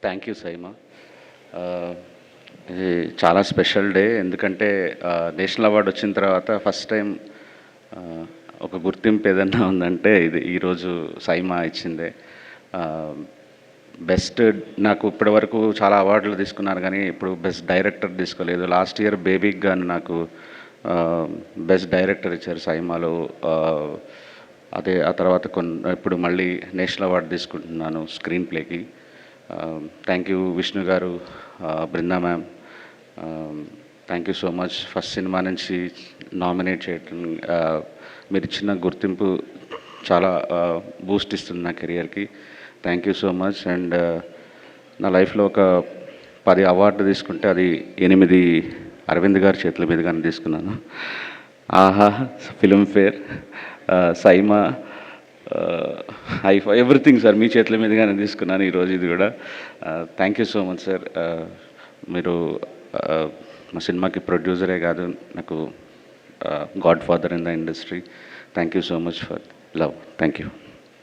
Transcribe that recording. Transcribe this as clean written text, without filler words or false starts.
Thank you SIIMA. ఇది చాలా special day, ఎందుకంటే నేషనల్ అవార్డు వచ్చిన తర్వాత ఫస్ట్ టైం ఒక గుర్తింపు ఏదన్నా ఉందంటే ఇది ఈరోజు సైమా ఇచ్చిందే. బెస్ట్, నాకు ఇప్పటి వరకు చాలా అవార్డులు తీసుకున్నారు కానీ ఇప్పుడు బెస్ట్ డైరెక్టర్ తీసుకోలేదు. లాస్ట్ ఇయర్ బేబీకి గాను నాకు బెస్ట్ డైరెక్టర్ ఇచ్చారు సైమాలో. అదే ఆ తర్వాత ఇప్పుడు మళ్ళీ నేషనల్ అవార్డు తీసుకుంటున్నాను స్క్రీన్ ప్లేకి. థ్యాంక్ యూ విష్ణు గారు, Brinda ma'am, thank you so much. First cinema నుంచి నామినేట్ చేయటం, మీరు ఇచ్చిన గుర్తింపు చాలా బూస్ట్ ఇస్తుంది నా కెరియర్కి. Thank you so much. And నా లైఫ్లో ఒక 10 అవార్డు తీసుకుంటే అది 8 అరవింద్ గారి చేతుల మీదుగానే తీసుకున్నాను. ఆహా, Filmfare, SIIMA, IIFA, everything sir మీ చేతుల మీదుగానే తీసుకున్నాను ఈరోజు ఇది కూడా. Thank you so much sir. మీరు మా సినిమాకి ప్రొడ్యూసరే కాదు, నాకు godfather in the industry. Thank you so much for love. Thank you.